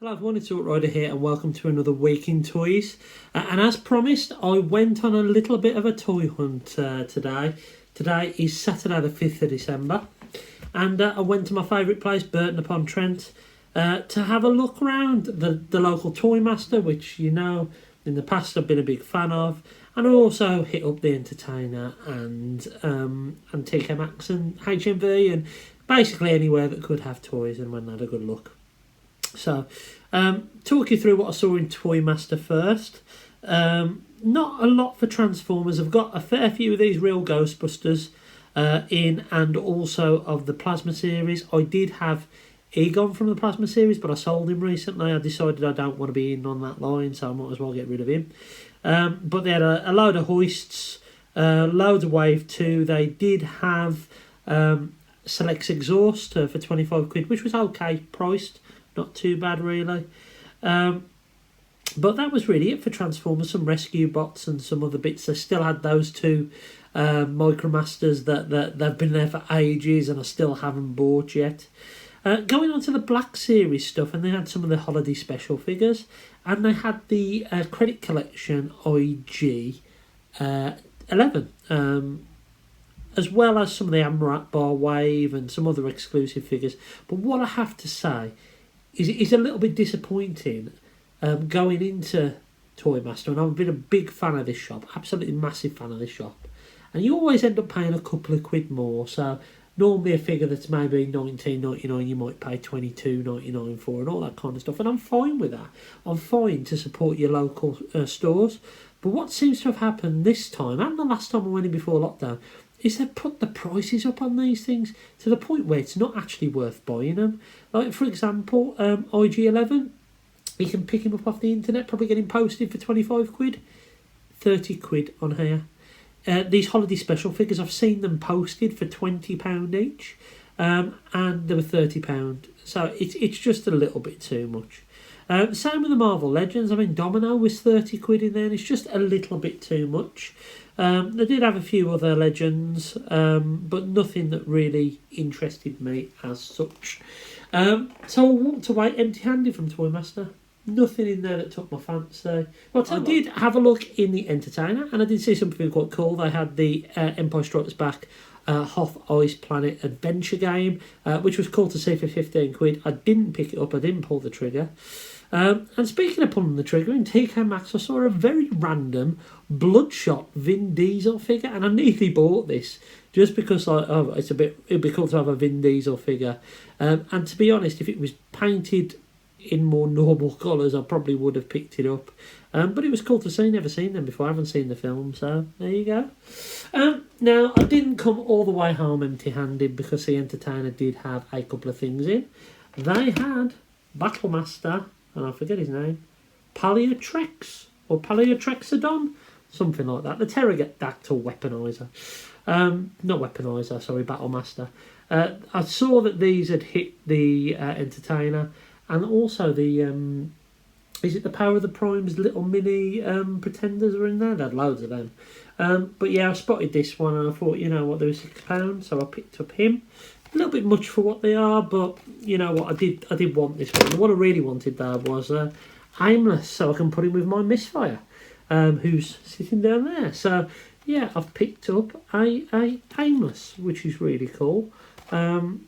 Hello everyone, it's Outrider here and welcome to another week in toys. And as promised, I went on a little bit of a toy hunt today. Today is Saturday the 5th of December. And I went to my favourite place, Burton upon Trent, to have a look around the local Toy Master, which you know in the past I've been a big fan of. And I also hit up the Entertainer and TK Maxx and HMV and basically anywhere that could have toys, and went and had a good look. So, talk you through what I saw in Toy Master first. Not a lot for Transformers. I've got a fair few of these real Ghostbusters in, and also of the Plasma series. I did have Egon from the Plasma series, but I sold him recently. I decided I don't want to be in on that line, so I might as well get rid of him. But they had a load of hoists, loads of Wave 2. They did have Selects Exhaust for 25 quid, which was okay priced. Not too bad, really. But that was really it for Transformers. Some rescue bots and some other bits. I still had those two Micromasters that they've been there for ages and I still haven't bought yet. Going on to the Black Series stuff, and they had some of the holiday special figures. And they had the Credit Collection IG 11. As well as some of the Amrat Bar Wave and some other exclusive figures. But what I have to say is it is a little bit disappointing going into Toy Master, and I've been a big fan of this shop, absolutely massive fan of this shop, and you always end up paying a couple of quid more. So normally a figure that's maybe $19.99 you might pay $22.99 for, and all that kind of stuff, and I'm fine with that. I'm fine to support your local stores. But what seems to have happened this time, and the last time I went in before lockdown, is they put the prices up on these things to the point where it's not actually worth buying them. Like, for example, IG11, you can pick him up off the internet, probably get him posted for 25 quid, 30 quid on here. These holiday special figures, I've seen them posted for £20 each, and they were £30. So it's just a little bit too much. Same with the Marvel Legends. I mean, Domino was 30 quid in there, and it's just a little bit too much. They did have a few other Legends, but nothing that really interested me as such. So I walked away empty-handed from Toy Master. Nothing in there that took my fancy. But I did have a look in the Entertainer, and I did see something quite cool. They had the Empire Strikes Back Hoth Ice Planet Adventure game, which was cool to see for 15 quid. I didn't pick it up, I didn't pull the trigger. And speaking of pulling the trigger, in TK Maxx I saw a very random Bloodshot Vin Diesel figure, and I nearly bought this just because it'd be cool to have a Vin Diesel figure. And to be honest, if it was painted in more normal colours, I probably would have picked it up. But it was cool to see. Never seen them before. I haven't seen the film, so there you go. Now, I didn't come all the way home empty-handed because the Entertainer did have a couple of things in. They had Battlemaster, and I forget his name, Paleotrex or Paleotrexodon, something like that. The Pterodactyl Weaponizer. Not Weaponizer, sorry, Battlemaster. I saw that these had hit the Entertainer, and also the is it the Power of the Prime's little mini Pretenders are in there? They had loads of them. But yeah, I spotted this one and I thought, you know what, they were £6, so I picked up him. A little bit much for what they are, but you know what, I did want this one. What I really wanted there was Aimless, so I can put him with my Misfire, who's sitting down there. So yeah, I've picked up a Aimless, which is really cool.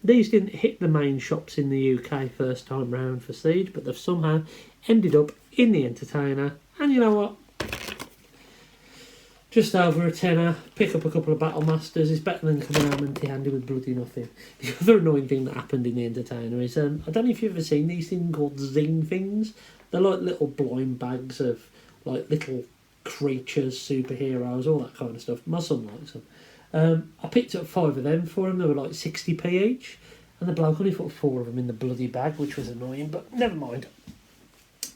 These didn't hit the main shops in the UK first time round for Siege, but they've somehow ended up in the Entertainer. And you know what? Just over a tenner, pick up a couple of Battlemasters is better than coming home empty-handed with bloody nothing. The other annoying thing that happened in the Entertainer is, I don't know if you've ever seen these things called zing things. They're like little blind bags of like little creatures, superheroes, all that kind of stuff. My son likes them. I picked up 5 of them for him. They were like 60p each, and the bloke only put 4 of them in the bloody bag, which was annoying, but never mind.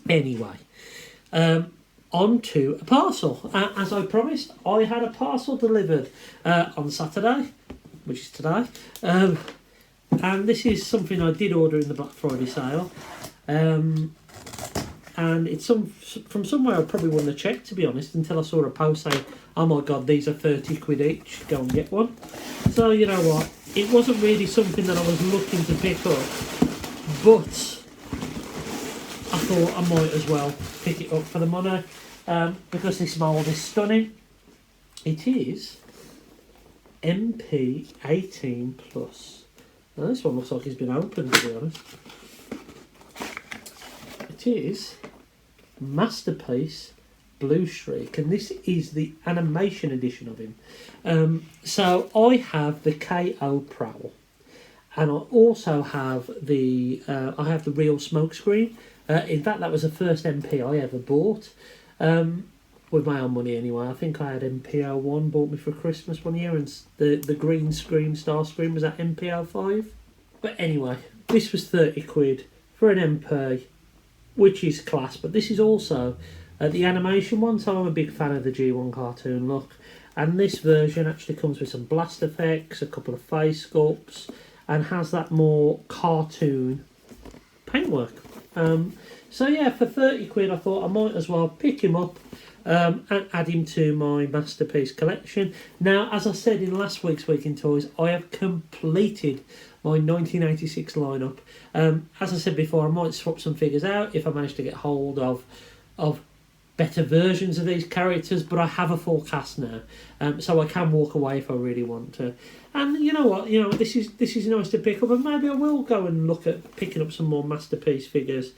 Anyway, on to a parcel. As I promised, I had a parcel delivered on Saturday, which is today, and this is something I did order in the Black Friday sale, and it's from somewhere I probably wouldn't have checked, to be honest, until I saw a post saying, oh my god, these are 30 quid each, go and get one. So you know what, it wasn't really something that I was looking to pick up, but I thought I might as well pick it up for the money because this mould is stunning. It is MP18 plus. Now this one looks like it's been opened, to be honest. It is Masterpiece Blue Streak, and this is the animation edition of him. So I have the KO Prowl, and I also have the real smokescreen. In fact, that was the first MP I ever bought, with my own money anyway. I think I had MPO1 bought me for Christmas one year, and the green screen, star screen, was at MPO5. But anyway, this was 30 quid for an MP, which is class, but this is also the animation one, so I'm a big fan of the G1 cartoon look. And this version actually comes with some blast effects, a couple of face sculpts, and has that more cartoon paintwork. So yeah, for 30 quid I thought I might as well pick him up and add him to my Masterpiece collection. Now, as I said in last week's Week in Toys, I have completed my 1986 lineup. As I said before, I might swap some figures out if I manage to get hold of better versions of these characters, but I have a full cast now, so I can walk away if I really want to. And you know what? This is nice to pick up, and maybe I will go and look at picking up some more Masterpiece figures.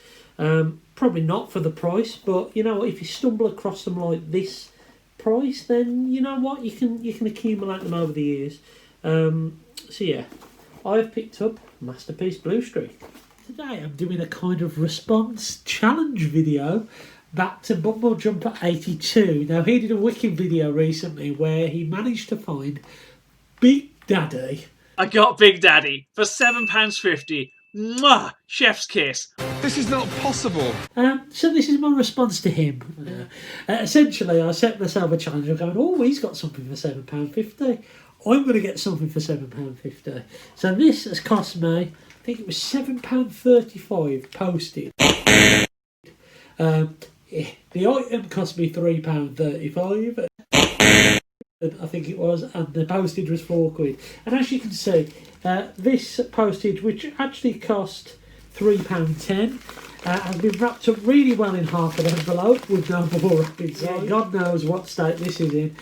Probably not for the price, but if you stumble across them like this price, then you know what, you can accumulate them over the years. So yeah, I've picked up Masterpiece Blue Streak. Today I'm doing a kind of response challenge video back to Bumble Jumper 82. Now, he did a wicked video recently where he managed to find Big Daddy. I got Big Daddy for £7.50. Mwah! Chef's kiss. This is not possible. So this is my response to him. Essentially, I set myself a challenge of going, oh, he's got something for £7.50. I'm going to get something for £7.50. So this has cost me, I think it was £7.35 posted. The item cost me £3.35. I think it was, and the postage was £4. And as you can see, this postage, which actually cost £3.10, has been wrapped up really well in half an envelope with no more up inside. God knows what state this is in.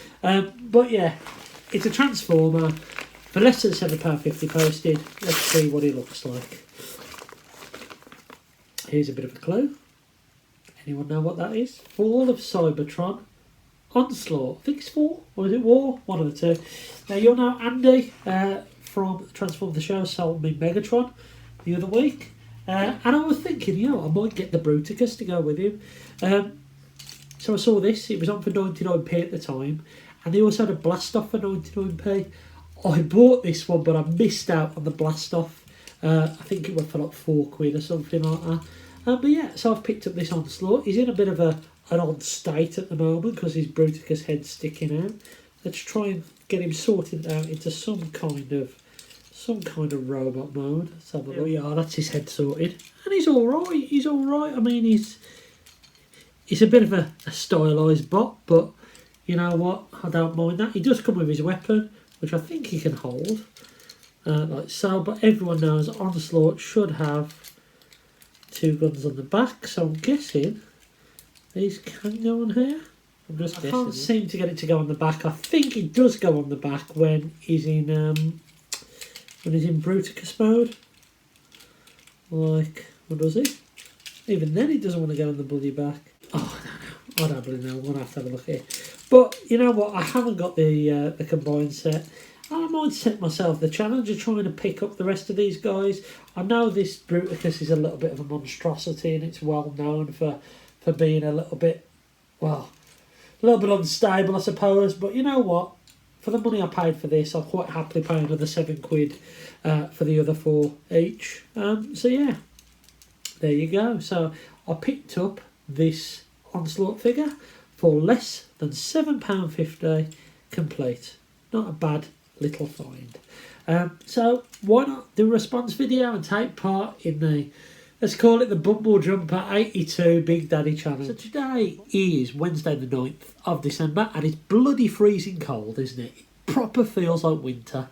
But yeah, it's a Transformer for less than £7.50 posted. Let's see what it looks like. Here's a bit of a clue. Anyone know what that is? Fall of Cybertron. Onslaught. I think it's 4. Or is it War? One of the two. Now, you'll know Andy from Transform the Show sold me Megatron the other week. And I was thinking, I might get the Bruticus to go with him. So I saw this. It was on for 99p at the time. And they also had a Blast Off for 99p. I bought this one, but I missed out on the Blast Off. I think it went for like £4 or something like that. But yeah, so I've picked up this Onslaught. He's in a bit of an odd state at the moment because his Bruticus head's sticking out. Let's try and get him sorted out into some kind of robot mode. Let's have a look. Yeah, that's his head sorted, and he's all right. He's all right. I mean, he's a bit of a stylised bot, but you know what? I don't mind that. He does come with his weapon, which I think he can hold, like so. But everyone knows Onslaught should have 2 guns on the back, so I'm guessing these can go on here. I can't seem to get it to go on the back. I think it does go on the back when he's in Bruticus mode. Like, what does he? Even then, he doesn't want to go on the bloody back. Oh, I don't really know. I'm gonna have to have a look at it. But you know what? I haven't got the combined set. I might set myself the challenge of trying to pick up the rest of these guys. I know this Bruticus is a little bit of a monstrosity, and it's well known for being a little bit unstable, I suppose. But you know what? For the money I paid for this, I'll quite happily pay another £7 for the other 4 each. So yeah, there you go. So I picked up this Onslaught figure for less than £7.50 complete. Not a bad little find. So why not do a response video and take part in the, let's call it the Bumble Jumper 82 Big Daddy Challenge. So today is Wednesday the 9th of December, and it's bloody freezing cold, isn't it? It proper feels like winter.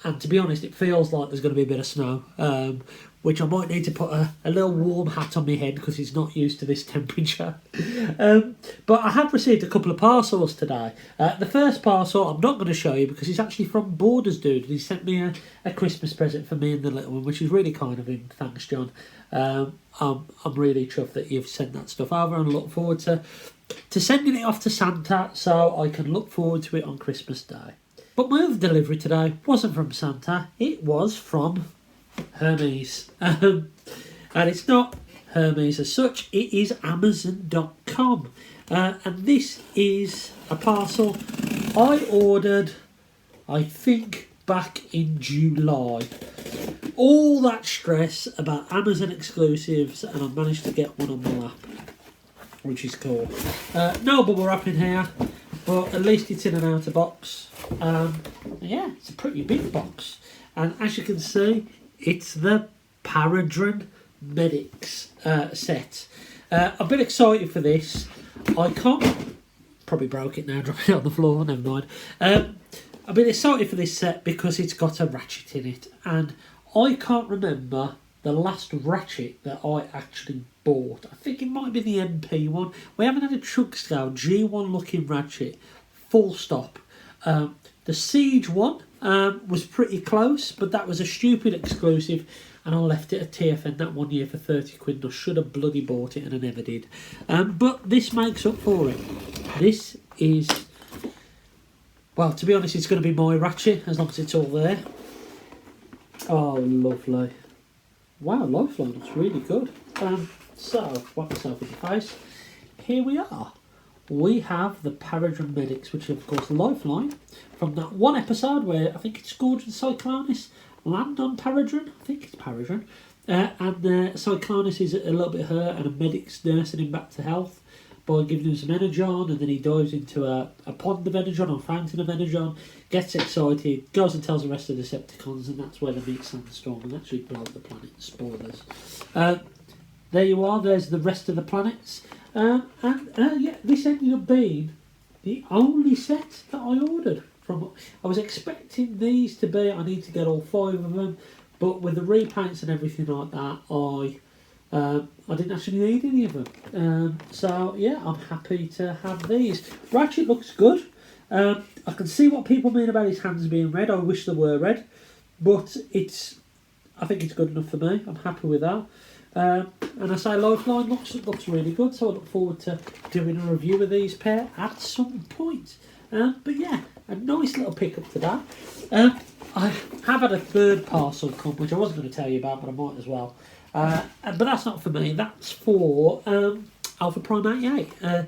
and to be honest, it feels like there's going to be a bit of snow, which I might need to put a little warm hat on my head because it's not used to this temperature. But I have received a couple of parcels today. The first parcel I'm not going to show you because it's actually from Borders Dude. He sent me a Christmas present for me and the little one, which is really kind of him. Thanks, John. I'm really chuffed that you've sent that stuff over, and look forward to sending it off to Santa so I can look forward to it on Christmas Day. But my other delivery today wasn't from Santa, it was from Hermes. And it's not Hermes as such, it is Amazon.com. And this is a parcel I ordered, I think, back in July. All that stress about Amazon exclusives, and I managed to get one on my lap, which is cool. No bubble wrap in here, but at least it's in an outer box. Yeah, it's a pretty big box. And as you can see, it's the Paradron Medics set. I've been excited for this. I can't... Probably broke it now, dropped it on the floor, never mind. I've been excited for this set because it's got a ratchet in it. And I can't remember the last ratchet that I actually bought. I think it might be the MP one. We haven't had a truck scale G1 looking ratchet, full stop. The Siege one was pretty close, but that was a stupid exclusive, and I left it at TFN that 1 year for 30 quid. I should have bloody bought it, and I never did. But this makes up for it. This is, well, to be honest, it's going to be my ratchet as long as it's all there. Oh, lovely. Wow, Lifeline looks really good. So, wipe myself in the face. Here we are. We have the Paradron Medics, which is, of course, Lifeline, from that one episode where I think it's Scourge and Cyclonus land on Paradron. I think it's Paradron. And Cyclonus is a little bit hurt, and a medic's nursing him back to health by giving him some energon, and then he dives into a pond of energon or fountain of energon, gets excited, goes and tells the rest of the Decepticons, and that's where they meet Sandstorm and actually blow the planet. Spoilers. There you are, there's the rest of the planets. Yeah, this ended up being the only set that I ordered. I was expecting these to be, I need to get all 5 of them, but with the repaints and everything like that, I didn't actually need any of them. So yeah, I'm happy to have these. Ratchet looks good. I can see what people mean about his hands being red. I wish they were red, but I think it's good enough for me. I'm happy with that. And I say Lifeline looks really good, so I look forward to doing a review of these pair at some point. But yeah, a nice little pickup today. I have had a third parcel come, which I wasn't going to tell you about, but I might as well. But that's not for me, that's for Alpha Prime 88.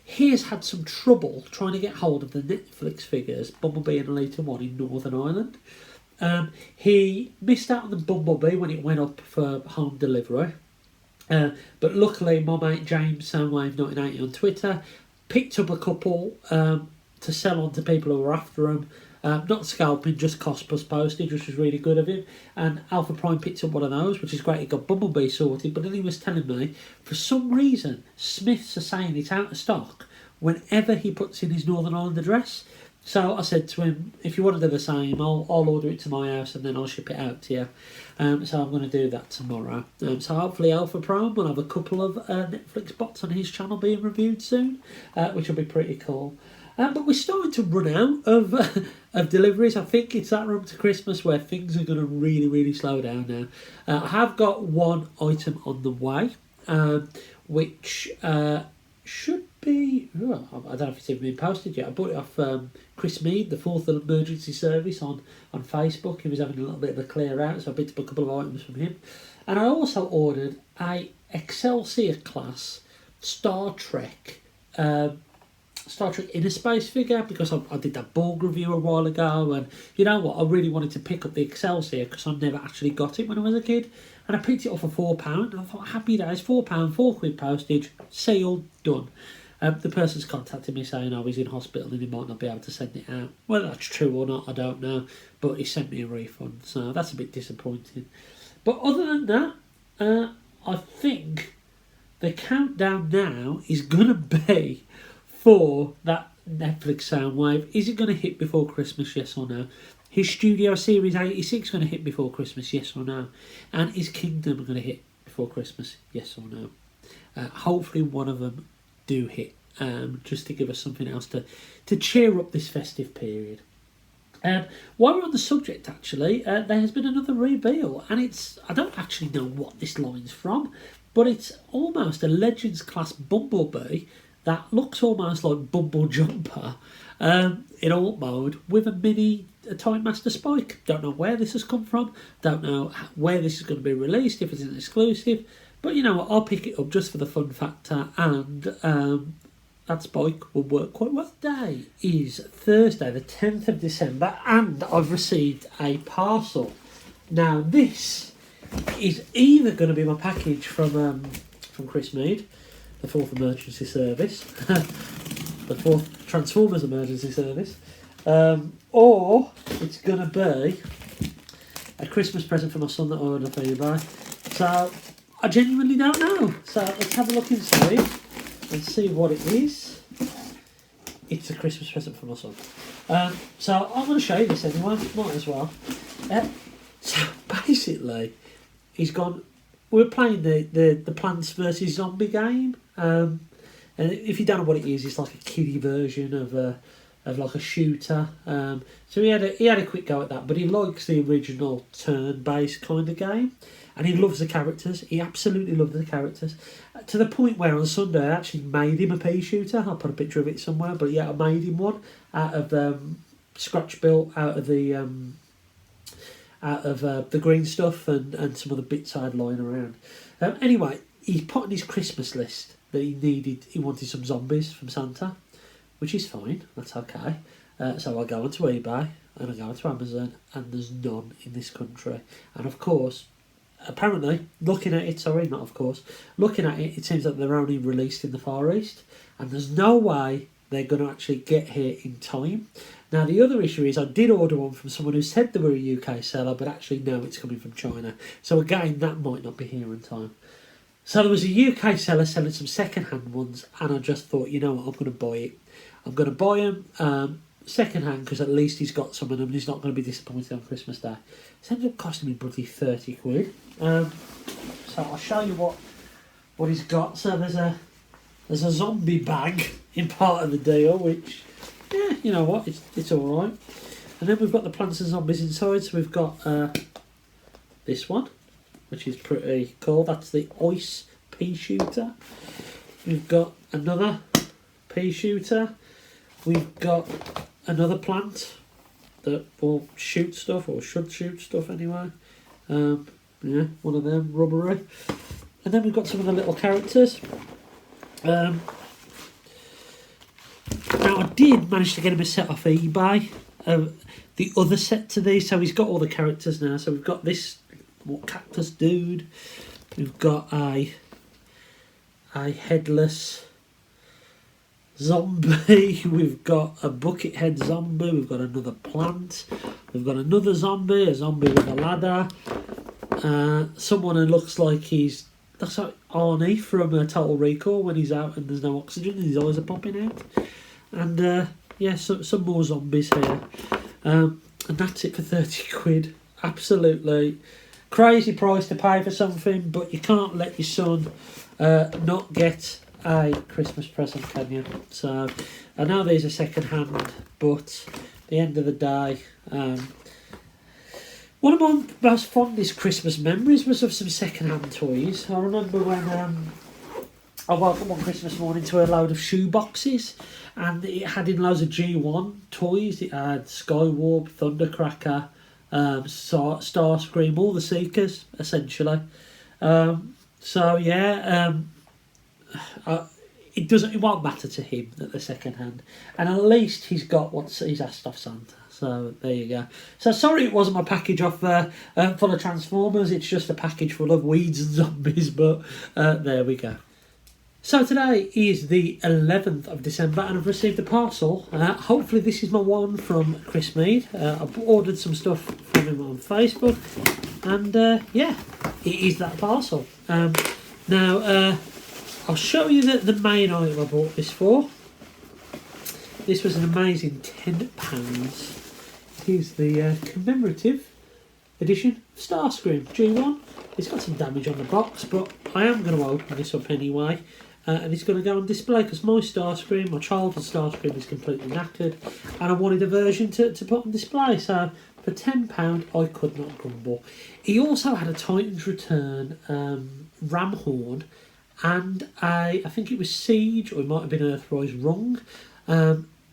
He has had some trouble trying to get hold of the Netflix figures, Bumblebee and Alita 1 in Northern Ireland. He missed out on the Bumblebee when it went up for home delivery. But luckily, my mate James Soundwave1980 on Twitter picked up a couple to sell on to people who were after them. Not scalping, just cost plus postage, which was really good of him. And Alpha Prime picked up one of those, which is great. He got Bumblebee sorted, but then he was telling me, for some reason, Smiths are saying it's out of stock whenever he puts in his Northern Ireland address. So I said to him, if you want to do the same, I'll order it to my house and then I'll ship it out to you. So I'm going to do that tomorrow. So hopefully Alpha Prime will have a couple of Netflix bots on his channel being reviewed soon, which will be pretty cool. But we're starting to run out of deliveries. I think it's that run to Christmas where things are going to really, really slow down now. I have got one item on the way, which should be... I don't know if it's even been posted yet. I bought it off Chris Mead, the 4th Emergency Service on Facebook. He was having a little bit of a clear out, so I picked up a couple of items from him. And I also ordered a Excelsior class Star Trek Inner Space figure, because I did that Borg review a while ago, and you know what, I really wanted to pick up the Excelsior because I never actually got it when I was a kid, and I picked it up for £4, and I thought, happy days, £4, £4 postage, sealed, done. The person's contacted me saying, he's in hospital and he might not be able to send it out. Whether that's true or not, I don't know, but he sent me a refund, so that's a bit disappointing. But other than that, I think the countdown now is going to be for that Netflix Soundwave. Is it going to hit before Christmas, yes or no? his Studio Series 86 going to hit before Christmas, yes or no? And is Kingdom going to hit before Christmas, yes or no? Hopefully one of them do hit, just to give us something else to cheer up this festive period. While we're on the subject, actually, there has been another reveal, and I don't actually know what this line's from, but it's almost a Legends class Bumblebee that looks almost like Bumble Jumper in alt mode with a mini Time Master Spike. Don't know where this has come from, don't know where this is going to be released, if it's an exclusive, but you know what, I'll pick it up just for the fun factor, and that spike will work quite well. Today is Thursday the 10th of December and I've received a parcel. Now this is either going to be my package from Chris Mead, the 4th Emergency Service, the 4th Transformers Emergency Service, or it's going to be a Christmas present for my son that I ordered for eBay. So I genuinely don't know. So let's have a look inside and see what it is. It's a Christmas present for my son. So I'm going to show you this anyway, might as well. So basically, he's gone. We're playing the Plants vs Zombie game, and if you don't know what it is, it's like a kiddie version of like a shooter. So he had a quick go at that, but he likes the original turn-based kind of game, and he loves the characters. He absolutely loves the characters, to the point where on Sunday I actually made him a pea shooter. I'll put a picture of it somewhere, but yeah, I made him one out of scratch built out of the green stuff and some of the bits I'd lying around. Anyway, he put on his Christmas list that he wanted some zombies from Santa, which is fine, that's okay. So I go onto eBay and I go onto Amazon, and there's none in this country. And of course, apparently, looking at it, it seems that they're only released in the Far East, and there's no way they're going to actually get here in time. Now, the other issue is I did order one from someone who said they were a UK seller, but actually, no, it's coming from China. So again, that might not be here in time. So there was a UK seller selling some second-hand ones, and I just thought, you know what, I'm going to buy it. I'm going to buy them second-hand, because at least he's got some of them and he's not going to be disappointed on Christmas Day. It ended up costing me bloody 30 quid. So I'll show you what he's got. So there's a zombie bag in part of the deal, which, yeah, you know what, it's all right. And then we've got the Plants and Zombies inside. So we've got this one, which is pretty cool. That's the Ice Pea Shooter. We've got another pea shooter. We've got another plant that will shoot stuff, or should shoot stuff anyway. Yeah, one of them, rubbery. And then we've got some of the little characters. Now I did manage to get him a set off eBay. The other set to these, so he's got all the characters now. So we've got this cactus dude. We've got a headless zombie. We've got a bucket head zombie. We've got another plant. We've got another zombie. A zombie with a ladder. Someone who looks like that's like Arnie from Total Recall when he's out and there's no oxygen and his eyes are popping out. And yeah, some more zombies here. And that's it for 30 quid. Absolutely crazy price to pay for something, but you can't let your son not get a Christmas present, can you? So I know these are second hand, but at the end of the day, one of my most fondest Christmas memories was of some second hand toys. I remember when I woke up on Christmas morning to a load of shoe boxes, and it had in loads of G1 toys. It had Skywarp, Thundercracker, Starscream, all the Seekers essentially. So yeah, it won't matter to him that they're second hand, and at least he's got what he's asked off Santa. So there you go. So sorry it wasn't my package off full of Transformers. It's just a package full of weeds and zombies. But there we go. So today is the 11th of December and I've received a parcel. Hopefully this is my one from Chris Mead. I've ordered some stuff from him on Facebook, and yeah, it is that parcel. Now I'll show you the main item I bought this for. This was an amazing £10. is the commemorative edition of Starscream G1. It's got some damage on the box, but I am going to open this up anyway. And it's going to go on display because my Starscream, my childhood Starscream, is completely knackered. And I wanted a version to put on display. So for £10, I could not grumble. He also had a Titans Return ram horn and I think it was Siege, or it might have been Earthrise Rung.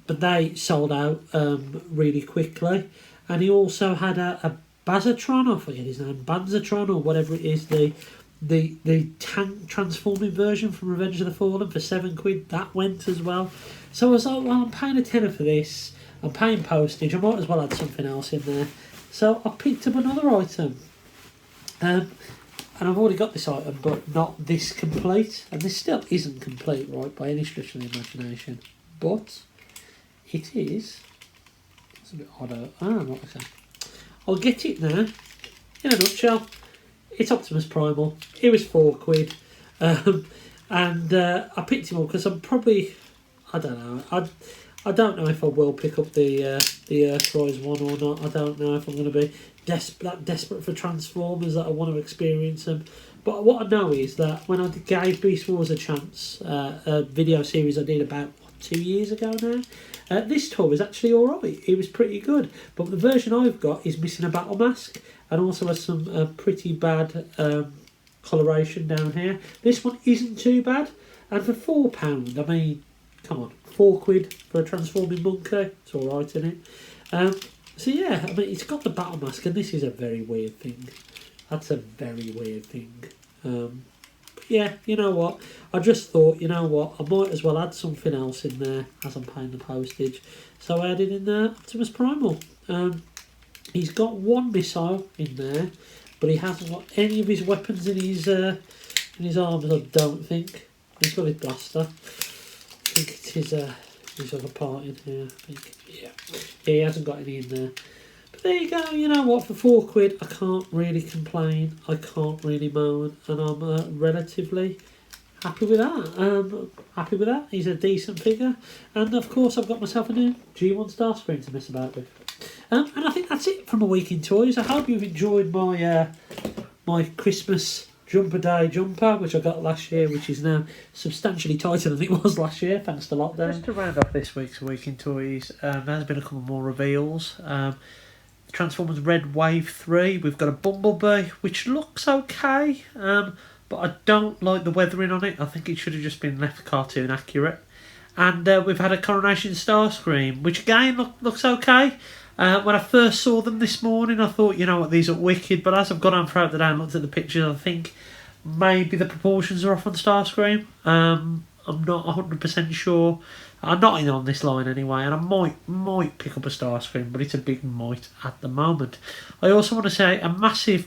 But they sold out really quickly. And he also had a Bazatron, I forget his name, Banzatron or whatever it is, the tank transforming version from Revenge of the Fallen for £7. That went as well. So I was like, well, I'm paying a tenner for this. I'm paying postage. I might as well add something else in there. So I picked up another item. And I've already got this item, but not this complete. And this still isn't complete, right, by any stretch of the imagination. But it is. It's a bit odd. Right, okay. I'll get it now. In a nutshell, it's Optimus Primal. It was £4. And I picked him up because I'm probably, I don't know. I don't know if I will pick up the Earthrise one or not. I don't know if I'm going to be that desperate for Transformers that I want to experience them. But what I know is that when I gave Beast Wars a chance, a video series I did about 2 years ago now, this toy was actually alright. It was pretty good. But the version I've got is missing a battle mask and also has some pretty bad coloration down here. This one isn't too bad. And for £4, I mean, come on, £4 for a transforming monkey. It's alright, isn't it? So yeah, I mean, it's got the battle mask, and this is a very weird thing. That's a very weird thing. But yeah, you know what? I just thought, you know what? I might as well add something else in there as I'm paying the postage. So I added in there Optimus Primal. He's got one missile in there, but he hasn't got any of his weapons in his arms, I don't think. He's got his blaster. I think it's his other part in here, I think. Yeah, he hasn't got any in there. But there you go, you know what, for £4 I can't really complain, I can't really moan, and I'm relatively happy with that. He's a decent figure, and of course I've got myself a new G1 Starscream to mess about with. And I think that's it from a week in toys. I hope you've enjoyed my my Christmas Jumper Day jumper, which I got last year, which is now substantially tighter than it was last year, thanks to lockdown. Just to round off this week's Week in Toys, there's been a couple more reveals. Transformers Red Wave 3, we've got a Bumblebee, which looks okay, but I don't like the weathering on it. I think it should have just been left cartoon accurate. And we've had a Coronation Starscream, which again looks okay. When I first saw them this morning, I thought, you know what, these are wicked. But as I've gone on throughout the day and looked at the pictures, I think maybe the proportions are off on Starscream. I'm not 100% sure. I'm not in on this line anyway, and I might pick up a Starscream, but it's a big might at the moment. I also want to say a massive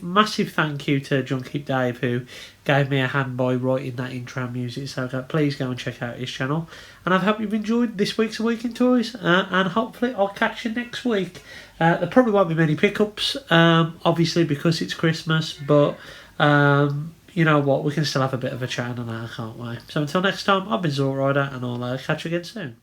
thank you to Junkie Dave, who gave me a hand by writing that intro music, so please go and check out his channel. And I hope you've enjoyed this week's Week in Toys, and hopefully I'll catch you next week. There probably won't be many pickups, obviously because it's Christmas, but you know what, we can still have a bit of a chat on that, can't we? So until next time, I've been Zorrider, and I'll catch you again soon.